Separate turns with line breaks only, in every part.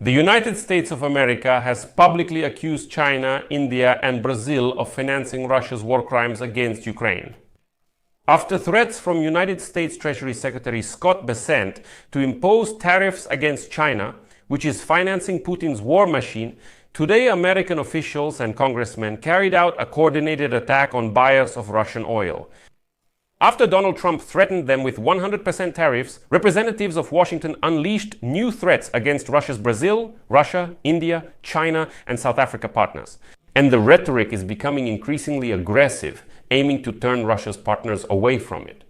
The United States of America has publicly accused China, India, and Brazil of financing Russia's war crimes against Ukraine. After threats from United States Treasury Secretary Scott Bessent to impose tariffs against China, which is financing Putin's war machine, today American officials and congressmen carried out a coordinated attack on buyers of Russian oil. After Donald Trump threatened them with 100% tariffs, representatives of Washington unleashed new threats against Russia's Brazil, Russia, India, China, and South Africa partners. And the rhetoric is becoming increasingly aggressive, aiming to turn Russia's partners away from it.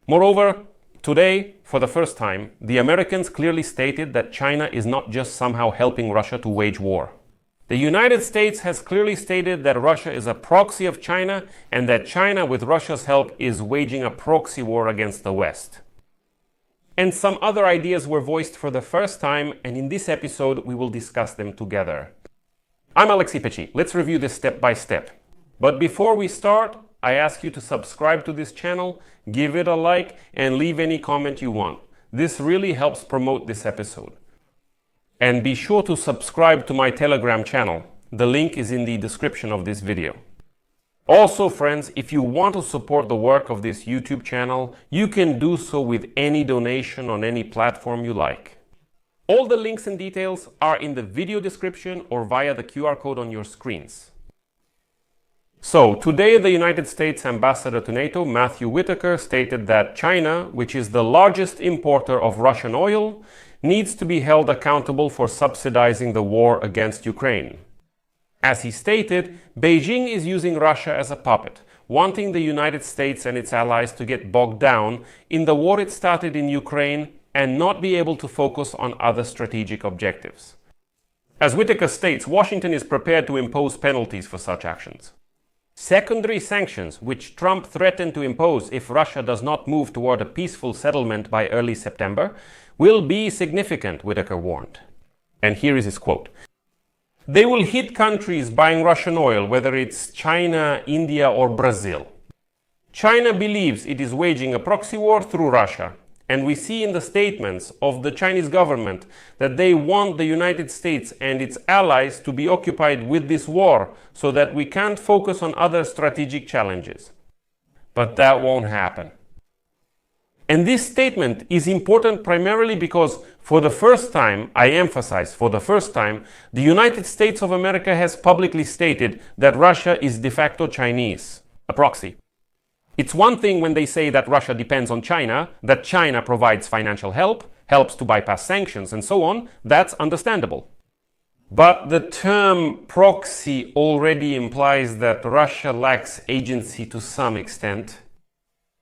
Moreover, today, for the first time, the Americans clearly stated that China is not just somehow helping Russia to wage war. The United States has clearly stated that Russia is a proxy of China and that China, with Russia's help, is waging a proxy war against the West. And some other ideas were voiced for the first time, and in this episode we will discuss them together. I'm Alexei Pecci. Let's review this step by step. But before we start, I ask you to subscribe to this channel, give it a like, and leave any comment you want. This really helps promote this episode. And be sure to subscribe to my Telegram channel. The link is in the description of this video. Also, friends, if you want to support the work of this YouTube channel, you can do so with any donation on any platform you like. All the links and details are in the video description or via the QR code on your screens. So, today the United States Ambassador to NATO, Matthew Whitaker, stated that China, which is the largest importer of Russian oil, needs to be held accountable for subsidizing the war against Ukraine. As he stated, Beijing is using Russia as a puppet, wanting the United States and its allies to get bogged down in the war it started in Ukraine and not be able to focus on other strategic objectives. As Whitaker states, Washington is prepared to impose penalties for such actions. Secondary sanctions, which Trump threatened to impose if Russia does not move toward a peaceful settlement by early September, will be significant, Whitaker warned. And here is his quote. They will hit countries buying Russian oil, whether it's China, India, or Brazil. China believes it is waging a proxy war through Russia, and we see in the statements of the Chinese government that they want the United States and its allies to be occupied with this war so that we can't focus on other strategic challenges. But that won't happen. And this statement is important primarily because for the first time, I emphasize for the first time, the United States of America has publicly stated that Russia is de facto Chinese, a proxy. It's one thing when they say that Russia depends on China, that China provides financial help, helps to bypass sanctions and so on. That's understandable. But the term proxy already implies that Russia lacks agency to some extent.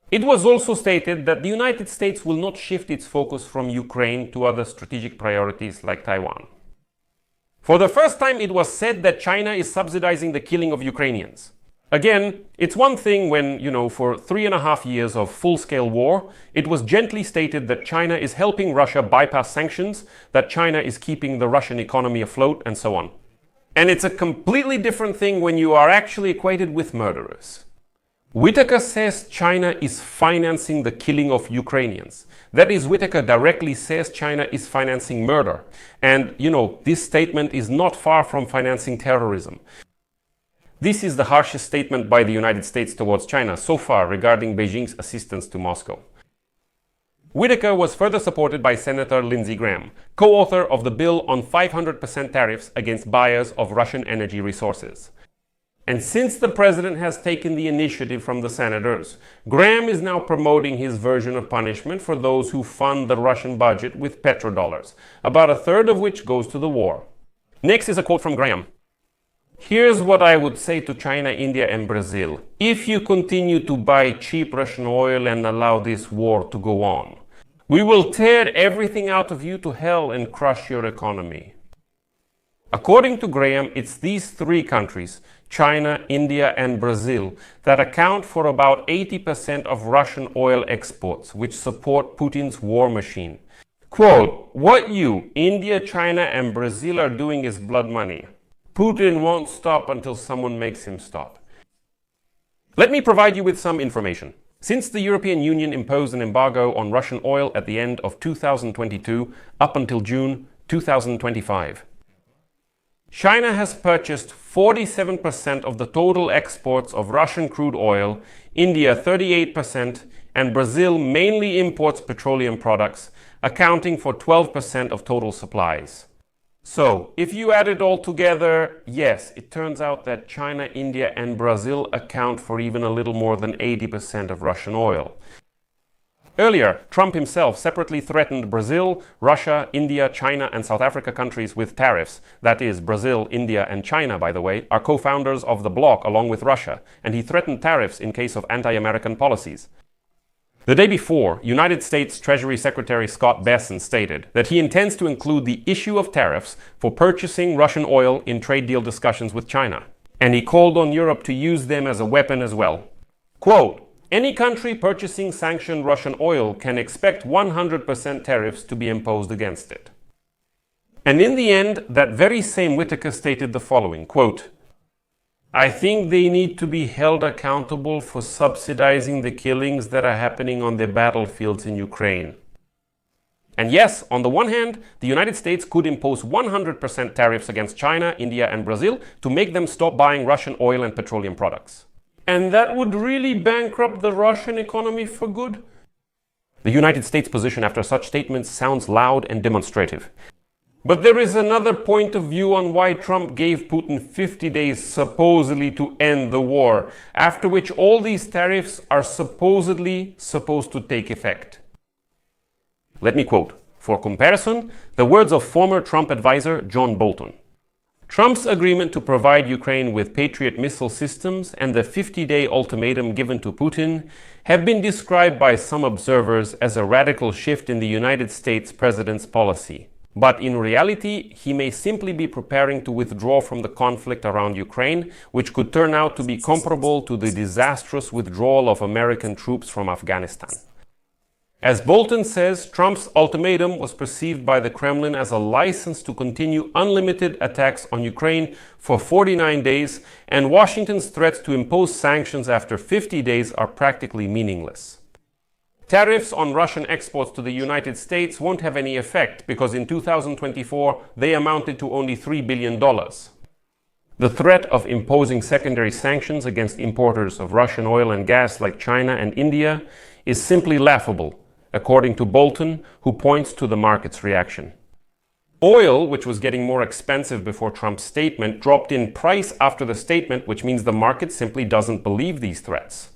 It was also stated that the United States will not shift its focus from Ukraine to other strategic priorities like Taiwan. For the first time, it was said that China is subsidizing the killing of Ukrainians. Again, it's one thing when, for 3.5 years of full-scale war, it was gently stated that China is helping Russia bypass sanctions, that China is keeping the Russian economy afloat, and so on. And it's a completely different thing when you are actually equated with murderers. Whitaker says China is financing the killing of Ukrainians. That is, Whitaker directly says China is financing murder. And, this statement is not far from financing terrorism. This is the harshest statement by the United States towards China so far regarding Beijing's assistance to Moscow. Whitaker was further supported by Senator Lindsey Graham, co-author of the bill on 500% tariffs against buyers of Russian energy resources. And since the president has taken the initiative from the senators, Graham is now promoting his version of punishment for those who fund the Russian budget with petrodollars, about a third of which goes to the war. Next is a quote from Graham. Here's what I would say to China, India, and Brazil. If you continue to buy cheap Russian oil and allow this war to go on, we will tear everything out of you to hell and crush your economy. According to Graham, it's these three countries, China, India, and Brazil, that account for about 80% of Russian oil exports, which support Putin's war machine. Quote, what you, India, China, and Brazil are doing is blood money. Putin won't stop until someone makes him stop. Let me provide you with some information. Since the European Union imposed an embargo on Russian oil at the end of 2022 up until June 2025. China has purchased 47% of the total exports of Russian crude oil, India 38%, and Brazil mainly imports petroleum products, accounting for 12% of total supplies. So, if you add it all together, yes, it turns out that China, India, and Brazil account for even a little more than 80% of Russian oil. Earlier, Trump himself separately threatened Brazil, Russia, India, China, and South Africa countries with tariffs. That is, Brazil, India, and China, by the way, are co-founders of the bloc along with Russia, and he threatened tariffs in case of anti-American policies. The day before, United States Treasury Secretary Scott Bessent stated that he intends to include the issue of tariffs for purchasing Russian oil in trade deal discussions with China, and he called on Europe to use them as a weapon as well. Quote, "Any country purchasing sanctioned Russian oil can expect 100% tariffs to be imposed against it." And in the end, that very same Whitaker stated the following, quote, "I think they need to be held accountable for subsidizing the killings that are happening on their battlefields in Ukraine." And yes, on the one hand, the United States could impose 100% tariffs against China, India, and Brazil to make them stop buying Russian oil and petroleum products. And that would really bankrupt the Russian economy for good? The United States' position after such statements sounds loud and demonstrative. But there is another point of view on why Trump gave Putin 50 days supposedly to end the war, after which all these tariffs are supposedly supposed to take effect. Let me quote, for comparison, the words of former Trump advisor John Bolton. Trump's agreement to provide Ukraine with Patriot missile systems and the 50-day ultimatum given to Putin have been described by some observers as a radical shift in the United States president's policy. But in reality, he may simply be preparing to withdraw from the conflict around Ukraine, which could turn out to be comparable to the disastrous withdrawal of American troops from Afghanistan. As Bolton says, Trump's ultimatum was perceived by the Kremlin as a license to continue unlimited attacks on Ukraine for 49 days, and Washington's threats to impose sanctions after 50 days are practically meaningless. Tariffs on Russian exports to the United States won't have any effect because in 2024 they amounted to only $3 billion. The threat of imposing secondary sanctions against importers of Russian oil and gas like China and India is simply laughable, according to Bolton, who points to the market's reaction. Oil, which was getting more expensive before Trump's statement, dropped in price after the statement, which means the market simply doesn't believe these threats.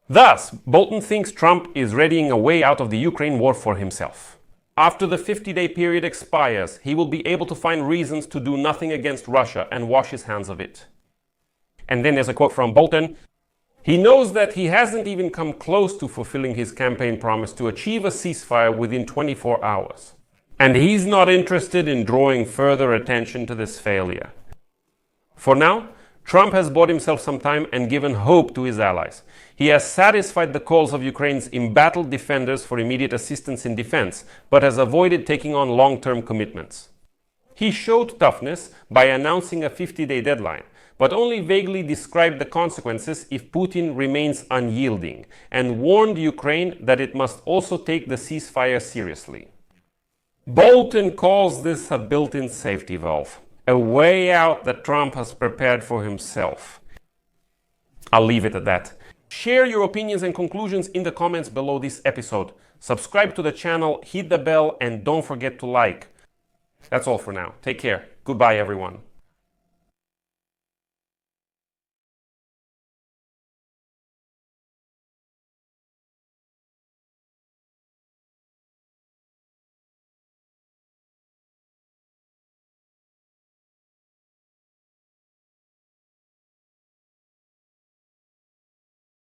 Thus, Bolton thinks Trump is readying a way out of the Ukraine war for himself. After the 50-day period expires, he will be able to find reasons to do nothing against Russia and wash his hands of it. And then there's a quote from Bolton. He knows that he hasn't even come close to fulfilling his campaign promise to achieve a ceasefire within 24 hours. And he's not interested in drawing further attention to this failure. For now, Trump has bought himself some time and given hope to his allies. He has satisfied the calls of Ukraine's embattled defenders for immediate assistance in defense, but has avoided taking on long-term commitments. He showed toughness by announcing a 50-day deadline, but only vaguely described the consequences if Putin remains unyielding, and warned Ukraine that it must also take the ceasefire seriously. Bolton calls this a built-in safety valve, a way out that Trump has prepared for himself. I'll leave it at that. Share your opinions and conclusions in the comments below this episode. Subscribe to the channel, hit the bell, and don't forget to like. That's all for now. Take care. Goodbye, everyone.